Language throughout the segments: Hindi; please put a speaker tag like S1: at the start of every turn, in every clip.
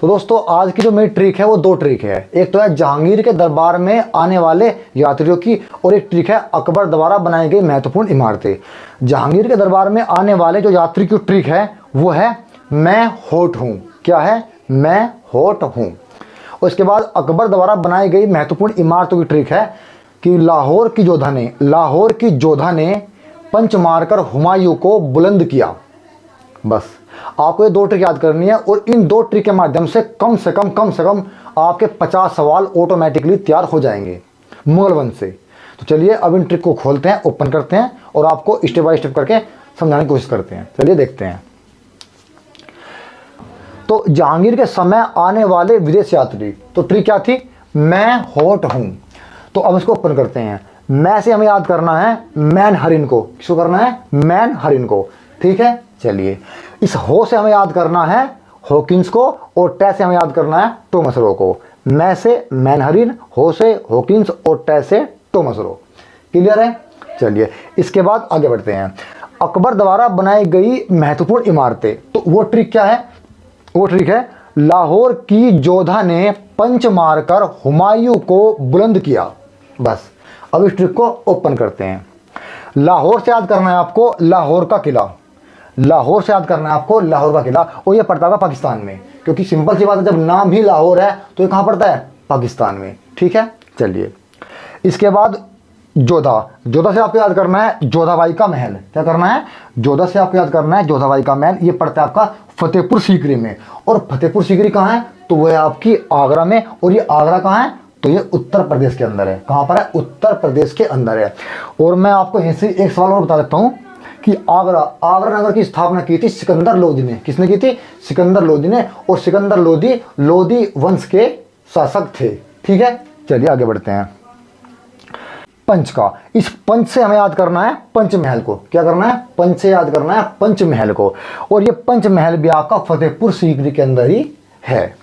S1: तो दोस्तों आज की जो मेरी ट्रिक है वो दो ट्रिक है। एक तो है जहांगीर के दरबार में आने वाले यात्रियों की, और एक ट्रिक है अकबर द्वारा बनाई गई महत्वपूर्ण इमारतें। जहांगीर के दरबार में आने वाले जो यात्री की ट्रिक है वो है मैं होठ हूँ। क्या है? मैं होठ हूँ। और इसके बाद अकबर द्वारा बनाई गई महत्वपूर्ण इमारतों की ट्रिक है कि लाहौर की जोधा ने पंच मारकर हुमायूं को बुलंद किया। बस आपको ये दो ट्रिक याद करनी है, और इन दो ट्रिक के माध्यम से कम से कम आपके 50 सवाल ऑटोमेटिकली तैयार हो जाएंगे मुगल वंश से। तो चलिए अब इन ट्रिक को खोलते हैं, ओपन करते हैं और आपको स्टेप बाय स्टेप करके समझाने की कोशिश करते हैं। चलिए देखते हैं। तो जहांगीर के समय आने वाले विदेश यात्री, तो ट्रिक क्या थी? मैं होठ हूं। तो अब इसको ओपन करते हैं। मैं से हमें याद करना है मैन हरिन को। किसको करना है? मैन हरिन को। ठीक है, चलिए। इस हो से हमें याद करना है हॉकिंस को, और टे से हमें याद करना है टॉमस रो को। मैं से मैन हरिन, हो से हॉकिंस और टे से टॉमस रो। क्लियर है? चलिए इसके बाद आगे बढ़ते हैं। अकबर द्वारा बनाई गई महत्वपूर्ण इमारतें, तो वो ट्रिक क्या है? वो ट्रिक है लाहौर की जोधा ने पंच मारकर हुमायूं को बुलंद किया। बस अब इस ट्रिक को ओपन करते हैं। लाहौर से याद करना है आपको लाहौर का किला। लाहौर से याद करना है आपको लाहौर का किला, और ये पड़ता है पाकिस्तान में, क्योंकि सिंपल सी बात है जब नाम ही लाहौर है तो ये कहाँ पड़ता है? पाकिस्तान में। ठीक है, चलिए। इसके बाद जोधा से आपको याद करना है जोधाबाई का महल। क्या करना है? जोधा से आपको याद करना है जोधाबाई का महल। ये पड़ता है आपका फतेहपुर सीकरी में, और फतेहपुर सीकरी कहाँ है? तो वो है आपकी आगरा में। और ये आगरा कहाँ है? तो ये उत्तर प्रदेश के अंदर है। कहाँ पर है? उत्तर प्रदेश के अंदर है। और मैं आपको यहीं से एक सवाल और बता देता हूँ कि आगरा नगर की स्थापना की थी सिकंदर लोदी ने। किसने की थी? सिकंदर लोदी ने। और सिकंदर लोदी वंश के शासक थे। ठीक है, चलिए आगे बढ़ते हैं। पंच का, इस पंच से हमें याद करना है पंचमहल को। क्या करना है? पंच से याद करना है पंचमहल को, और ये पंचमहल भी आपका फतेहपुर सीकरी के अंदर ही है।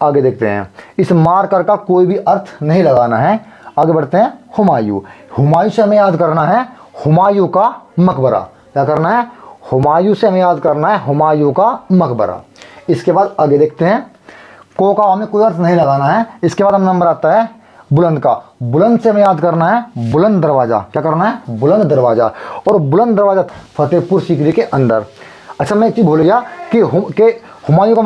S1: आगे देखते हैं। इस मारकर का कोई भी अर्थ नहीं लगाना है। आगे बढ़ते हैं। हुमायूं से हमें याद करना है हुमायूं का मकबरा। क्या करना है? हुमायूं से हमें याद करना है हुमायूं का मकबरा। इसके बाद आगे देखते हैं। को का हमें कोई अर्थ नहीं लगाना है। इसके बाद हम नंबर आता है बुलंद का। बुलंद से हमें याद करना है बुलंद दरवाजा। क्या करना है? बुलंद दरवाजा। और बुलंद दरवाजा फतेहपुर सीकरी के अंदर। अच्छा मैं एक चीज़ भूल गया कि हुमायूं का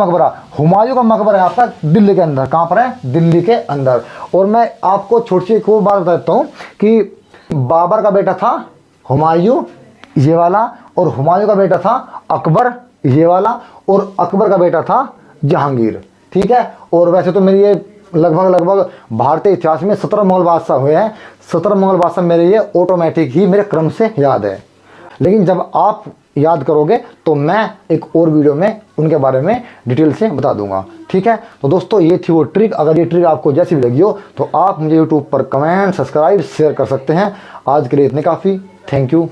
S1: मकबरा है आपका दिल्ली के अंदर। कहाँ पर है? दिल्ली के अंदर। और मैं आपको छोटी सी एक और बात बता देता हूँ कि बाबर का बेटा था हुमायूं, ये वाला, और हुमायूं का बेटा था अकबर, ये वाला, और अकबर का बेटा था जहांगीर। ठीक है। और वैसे तो मेरी ये लगभग भारतीय इतिहास में 17 मुगल बादशाह हुए हैं। 17 मुगल बादशाह मेरे ये ऑटोमेटिक ही मेरे क्रम से याद है, लेकिन जब आप याद करोगे तो मैं एक और वीडियो में उनके बारे में डिटेल से बता दूंगा। ठीक है, तो दोस्तों ये थी वो ट्रिक। अगर ये ट्रिक आपको जैसी भी लगी हो तो आप मुझे यूट्यूब पर कमेंट, सब्सक्राइब, शेयर कर सकते हैं। आज के लिए इतने काफ़ी। Thank you.